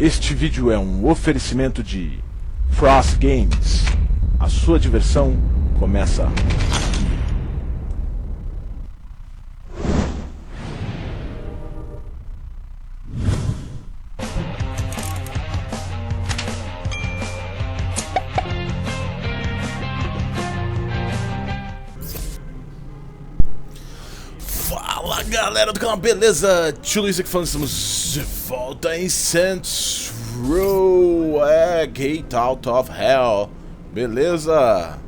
Este vídeo é um oferecimento de Frost Games. A sua diversão começa aqui. Fala galera do canal, beleza? Tio Luiz aqui falando, estamos de volta em Saints Row, Gate Out of Hell, beleza?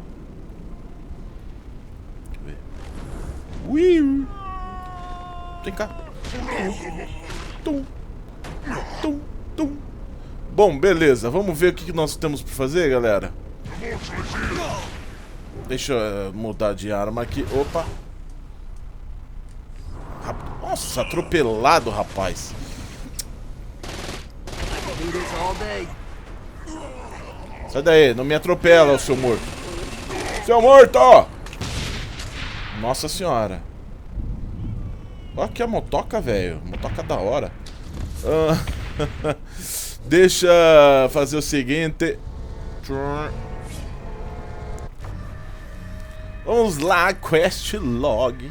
Ui! Vem cá. Tum. Tum. Tum. Bom, beleza, vamos ver o que nós temos pra fazer, galera. Deixa eu mudar de arma aqui, opa. Nossa, atropelado, rapaz. Sai daí, não me atropela, o seu morto. Seu morto! Nossa senhora. Olha aqui a motoca, velho. Motoca da hora. Deixa fazer o seguinte. Vamos lá, quest log.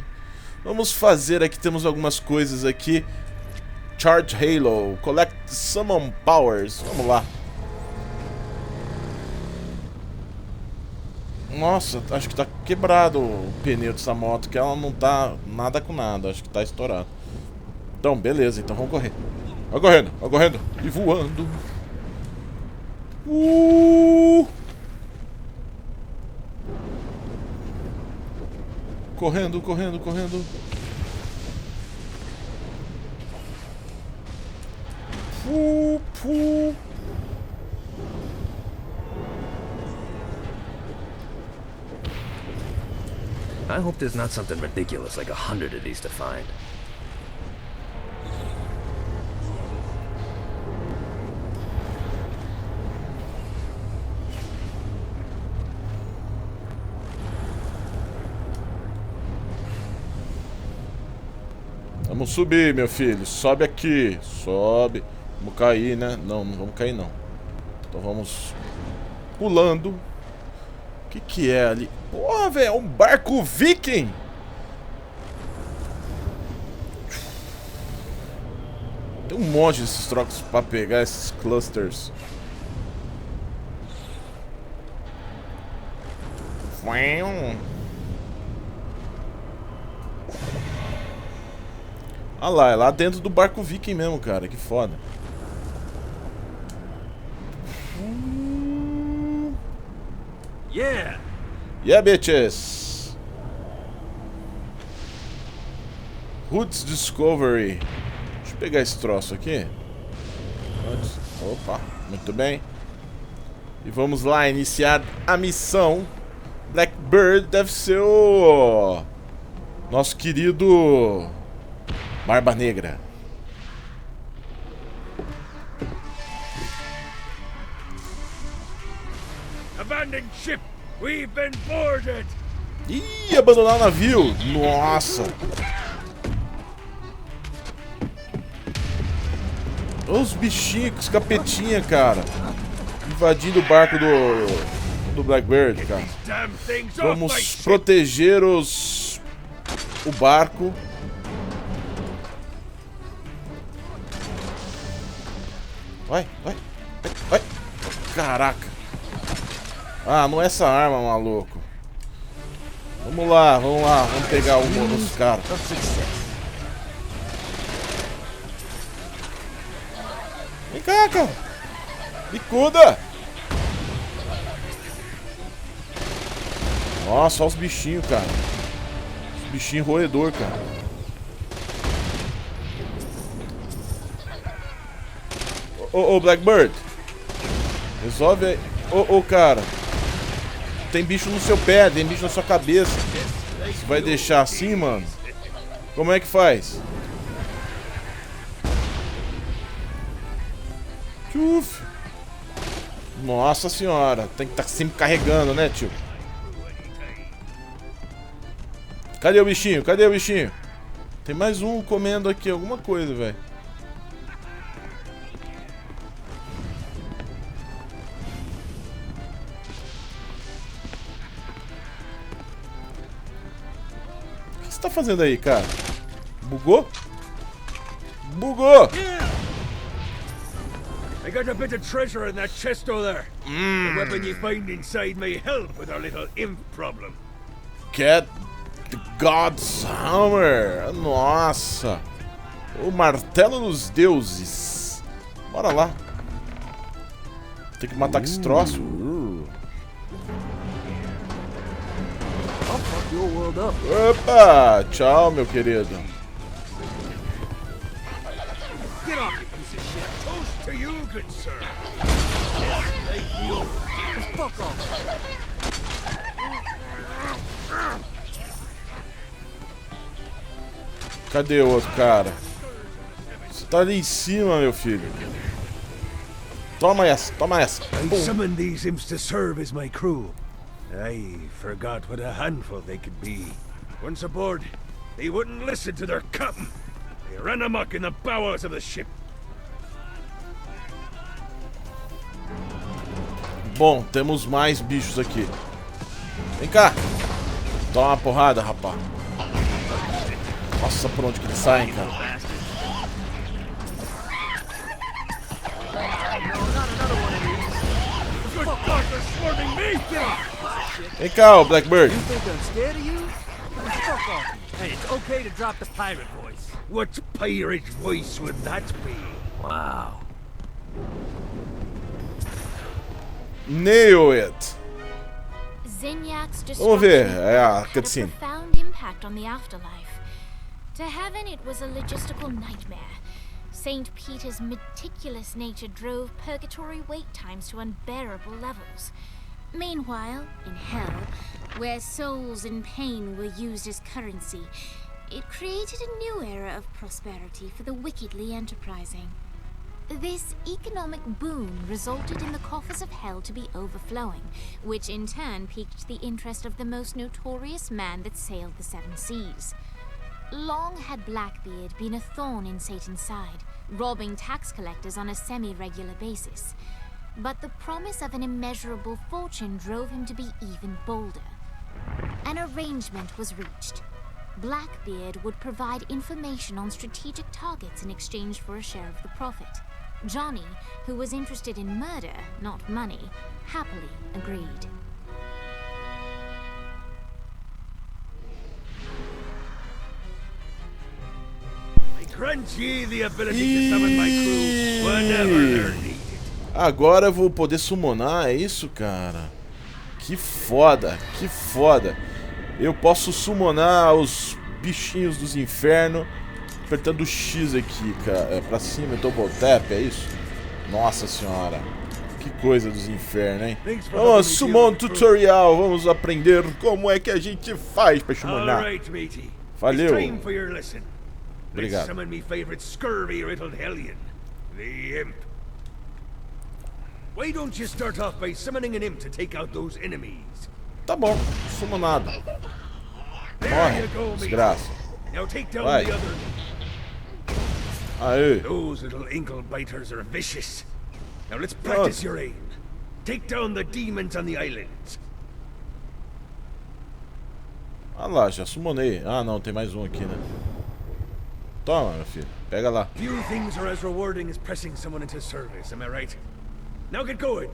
Vamos fazer aqui, temos algumas coisas aqui. Charge Halo, Collect Summon Powers. Vamos lá. Nossa, acho que tá quebrado o pneu dessa moto, que ela não tá nada com nada, acho que tá estourado. Então, beleza, então vamos correr. Vai correndo, vai correndo. E voando. Correndo, correndo, correndo. I hope there's not something ridiculous like 100 of these to find. Vamos subir, meu filho. Sobe aqui. Sobe. Vamos cair, né? Não, não vamos cair, não. Então vamos pulando. O que é ali? Porra, velho. É um barco viking. Tem um monte desses trocos pra pegar, esses clusters. Ah lá, é lá dentro do barco viking mesmo, cara. Que foda. Yeah! Yeah, bitches! Roots Discovery. Deixa eu pegar esse troço aqui. Opa, muito bem. E vamos lá iniciar a missão. Blackbird deve ser o nosso querido Barba Negra. Abandoned ship, we've been boarded. Ih, abandonar o navio. Nossa. Olha os bichinhos, os capetinha, cara. Invadindo o barco do Blackbird, cara. Vamos proteger o barco. Vai, vai, vai, vai. Caraca. Ah, não é essa arma, maluco. Vamos lá, vamos pegar os caras. Vem cá, cara. Bicuda. Nossa, olha os bichinhos, cara. Os bichinhos roedor, cara. Ô, Blackbird. Resolve aí. Ô, cara. Tem bicho no seu pé, tem bicho na sua cabeça. Você vai deixar assim, mano? Como é que faz? Tchuf. Nossa senhora. Tem que estar sempre carregando, né, tio? Cadê o bichinho? Cadê o bichinho? Tem mais um comendo aqui alguma coisa, velho. fazendo aí, cara? Bugou? Bugou! I got a bit of treasure in that chest over there. The weapon you find inside may help with our little imp problem. Get the God's Hammer. Nossa. O martelo dos deuses. Bora lá. Tem que matar esse troço. I'll fuck your world up. Opa! Tchau, meu querido. Get off, you piece of shit. Toast to you, good sir. Fuck off. Cadê o outro cara? Você tá ali em cima, meu filho. Toma essa, toma essa. I summoned these imps to serve as my crew. I forgot what a handful they could be. Once aboard, they wouldn't listen to their captain. They ran amok in the bowels of the ship. Bom, temos mais bichos aqui. Vem cá. Toma uma porrada, rapaz. Nossa, por onde que eles saem, cara? Vem cá, ô Blackbird. You think I'm scared of you? Fuck off. Hey, it's okay to drop the pirate voice. What pirate voice would that be? Wow. Nail it. Zinyak's Vamos ver, destruction é a had a cutscene. profound impact on the afterlife. To heaven, it was a logistical nightmare. St. Peter's meticulous nature drove purgatory wait times to unbearable levels. Meanwhile, in hell, where souls in pain were used as currency, it created a new era of prosperity for the wickedly enterprising. This economic boon resulted in the coffers of hell to be overflowing, which in turn piqued the interest of the most notorious man that sailed the seven seas. Long had Blackbeard been a thorn in Satan's side, robbing tax collectors on a semi-regular basis. But the promise of an immeasurable fortune drove him to be even bolder. An arrangement was reached. Blackbeard would provide information on strategic targets in exchange for a share of the profit. Johnny, who was interested in murder, not money, happily agreed. I grant ye the ability to summon my crew whenever they're needed. Agora eu vou poder summonar, é isso, cara? Que foda, que foda. Eu posso summonar os bichinhos dos infernos apertando o X aqui, cara. É pra cima, double tap, é isso? Nossa senhora. Que coisa dos infernos, hein? Vamos, summon tutorial. Vamos aprender como é que a gente faz pra summonar. Valeu. Obrigado. Summon me favorite scurvy-riddled hellion, the imp. Why don't you start off by summoning an imp to take out those enemies? Tá bom, summonado. There Morre, you go, mate. desgraça. Now take down Vai. the other. Aê. Those little inkle biters are vicious. Now let's practice your aim. Take down the demons on the islands. Ah lá, já summonei. Ah não, tem mais um aqui, né? Toma, meu filho. Pega lá. Few things are as rewarding as pressing someone into service, am I right? Now get going.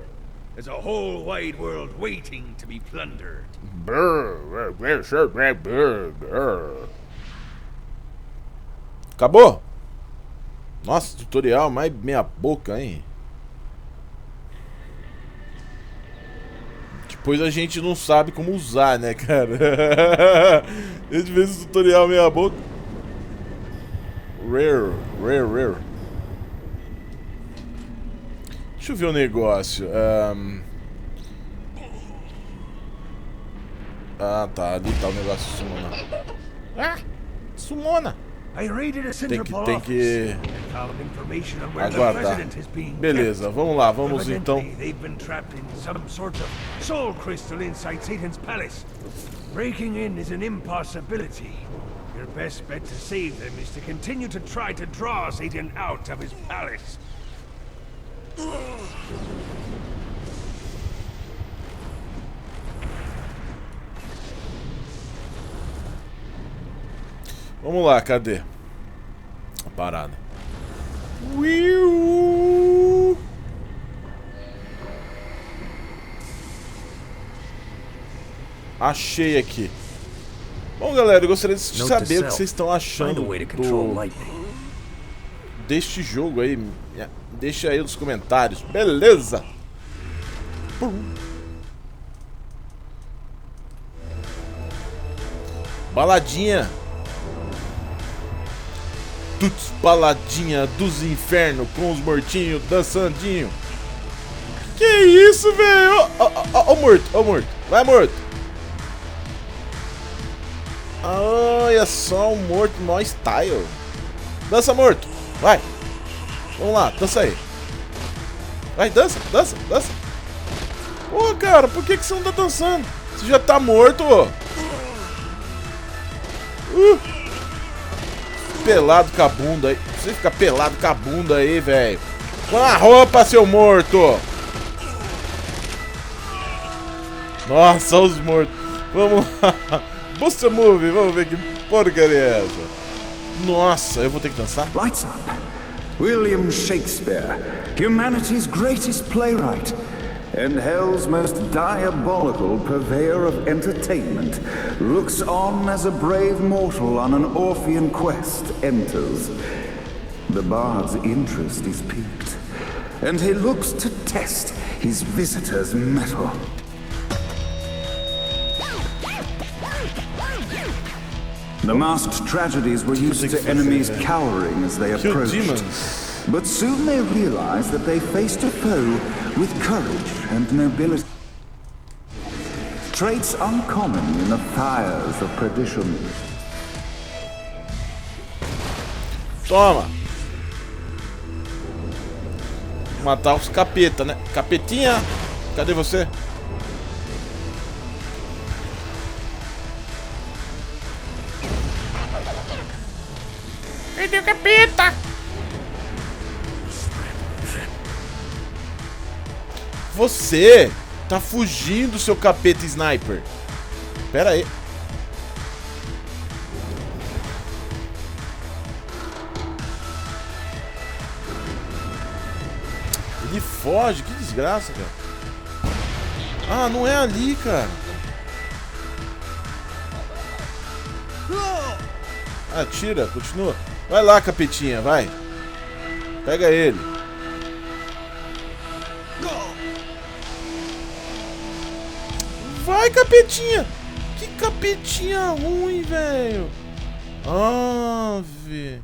There's a whole wide world waiting to be plundered. Acabou? Nossa, tutorial mais meia boca, hein? Depois a gente não sabe como usar, né, cara? A gente fez esse tutorial meia boca. Rare. Deixa eu ver o negócio. Ah, tá. Ali tá o negócio de summonar. Ah! Summona! Tem que aguardar. Beleza, vamos lá, vamos então. Breaking in is an impossibility. Your best bet to save them is to continue to try to draw Satan out of his palace. Vamos lá, cadê a parada? Uiu. Achei aqui. Bom, galera, eu gostaria de saber o que vocês estão achando deste jogo aí. Deixa aí nos comentários, beleza? Baladinha. Tuts, baladinha dos infernos com os mortinhos dançandinho. Que isso, velho? Ó, morto, ó, morto. Vai, morto. Olha só, um morto mó style. Dança, morto. Vai. Vamos lá, dança aí. Vai, dança, dança, dança. Ô, cara, por que você não tá dançando? Você já tá morto, ó. Pelado com a bunda aí. Você fica pelado com a bunda aí, velho. Com a roupa, seu morto. Nossa, os mortos. Vamos lá. Busta Movie, vamos ver que porcaria é essa. Nossa, eu vou ter que dançar? Lights up. William Shakespeare, humanity's greatest playwright, and hell's most diabolical purveyor of entertainment, looks on as a brave mortal on an Orphean quest enters. The bard's interest is piqued, and he looks to test his visitor's mettle. The masked tragedies were used to enemies cowering as they approached. But soon they realized that they faced a foe with courage and nobility. Traits uncommon in the fires of perdition. Toma! Matar os capeta, né? Capetinha! Cadê você? Cadê o capeta? Você tá fugindo, seu capeta sniper. Pera aí. Ele foge, que desgraça, cara. Ah, não é ali, cara. Atira, continua. Vai lá, capetinha, vai. Pega ele. Vai, capetinha. Que capetinha ruim, velho. Ave.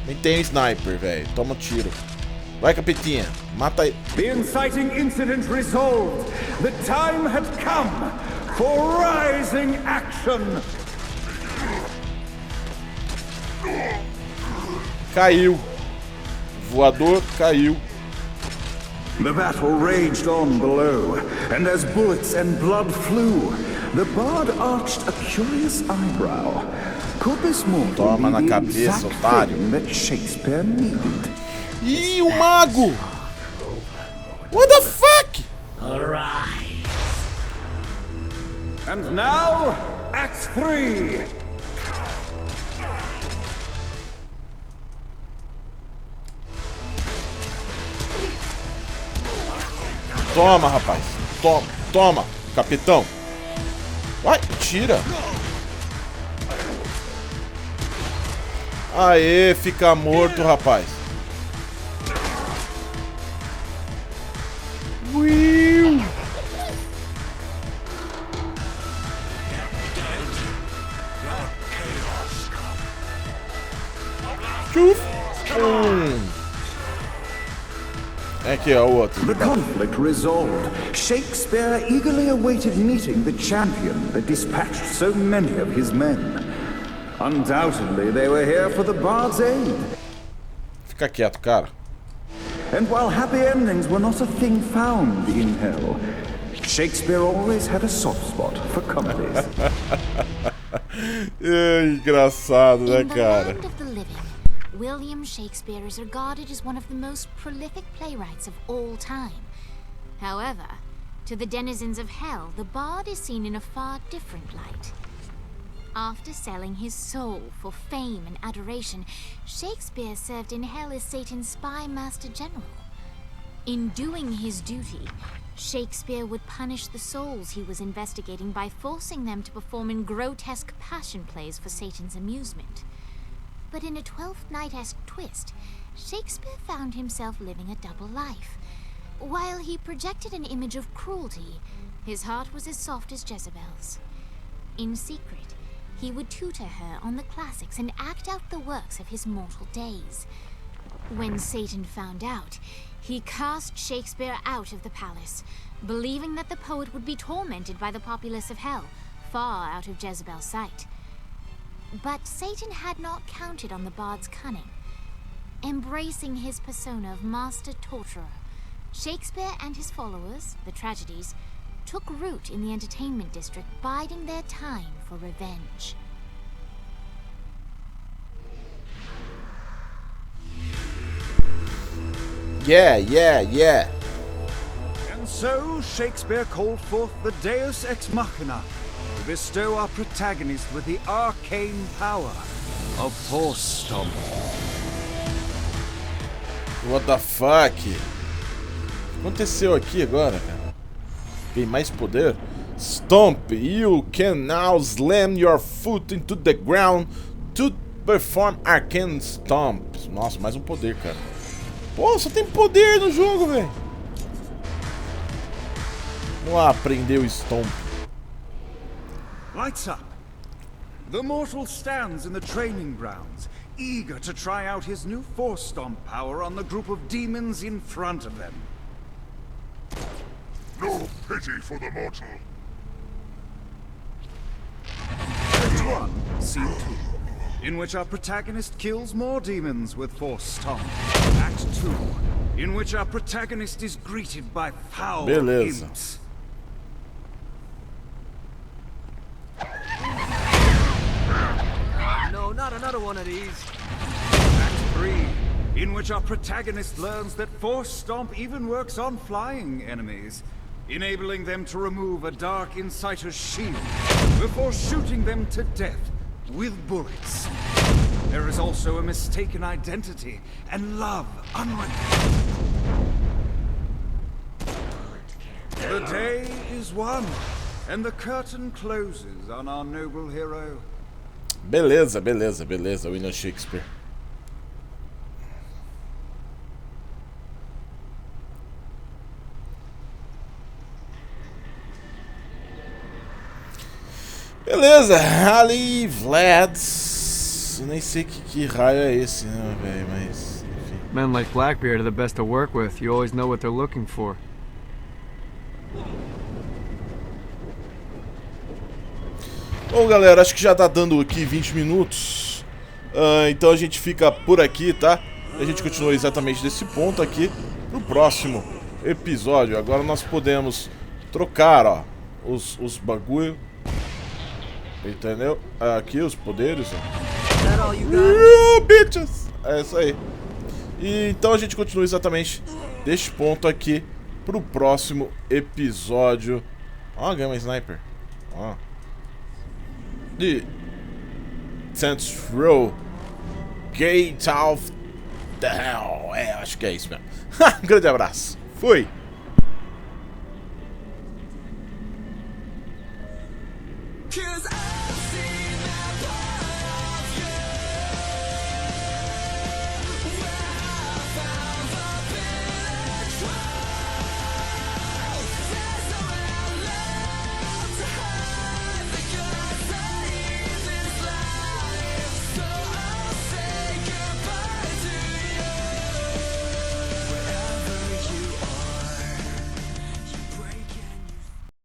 Nem tem sniper, velho. Toma um tiro. Vai, capetinha. Mata ele. The inciting incident resolved. The time had come for rising action. Caiu. Voador caiu. The battle raged on below, and as bullets and blood flew, the bard arched a curious eyebrow. Could this mortal Toma na be the cabeça, exact otário. thing that Shakespeare needed? Ih, o mago! What the fuck? And now, Act 3. Toma, rapaz. Toma, toma, capitão. Vai, tira. Aê, fica morto, rapaz. Uiu. Chuf. Aqui, ó, o outro. The conflict resolved. Shakespeare eagerly awaited meeting the champion that dispatched so many of his men. Undoubtedly, they were here for the bard's aid. Fica quieto, cara. And while happy endings were not a thing found in hell, Shakespeare always had a soft spot for comedies. Engraçado, né, In the cara? land of the living, William Shakespeare is regarded as one of the most prolific playwrights of all time. However, To the denizens of hell, the bard is seen in a far different light. After selling his soul for fame and adoration, Shakespeare served in hell as Satan's spy master general. In doing his duty, Shakespeare would punish the souls he was investigating by forcing them to perform in grotesque passion plays for Satan's amusement. But in a Twelfth Night-esque twist, Shakespeare found himself living a double life. While he projected an image of cruelty, his heart was as soft as Jezebel's. In secret, he would tutor her on the classics and act out the works of his mortal days. When Satan found out, he cast Shakespeare out of the palace, believing that the poet would be tormented by the populace of hell, far out of Jezebel's sight. But Satan had not counted on the bard's cunning. Embracing his persona of master torturer, Shakespeare and his followers, the tragedies, took root in the entertainment district, biding their time for revenge. Yeah. And so Shakespeare called forth the Deus Ex Machina to bestow our protagonist with the arcane power of Force Stomp. What the fuck? O que aconteceu aqui agora, cara? Tem mais poder? Stomp, you can now slam your foot into the ground to perform arcane stomp. Nossa, mais um poder, cara. Pô, só tem poder no jogo, velho. Vamos lá aprender o stomp. Lights up. The mortal stands in the training grounds, eager to try out his new Force Stomp power on the group of demons in front of them. No pity for the mortal. Act 1, Scene 2, in which our protagonist kills more demons with Force Stomp. Act 2, in which our protagonist is greeted by foul imps. No, not another one of these. Act 3, in which our protagonist learns that Force Stomp even works on flying enemies, enabling them to remove a Dark Inciter's shield before shooting them to death with bullets. There is also a mistaken identity and love unrequited. The day is won, and the curtain closes on our noble hero. Beleza, William Shakespeare. Beleza, Ali Vlads. Eu nem sei que raio é esse, né, velho, mas enfim. Men like Blackbeard are the best to work with. You always know what they're looking for. Bom, galera, acho que já tá dando aqui 20 minutos. Então a gente fica por aqui, tá? A gente continua exatamente desse ponto aqui pro próximo episódio. Agora nós podemos trocar, ó, os bagulho. Entendeu? Aqui os poderes, ó. Bitches! É isso aí. E então a gente continua exatamente deste ponto aqui pro próximo episódio. Ó, ganha uma sniper. Ó. De Saints Row Gate of the Hell. Acho que é isso mesmo. Um grande abraço. Fui!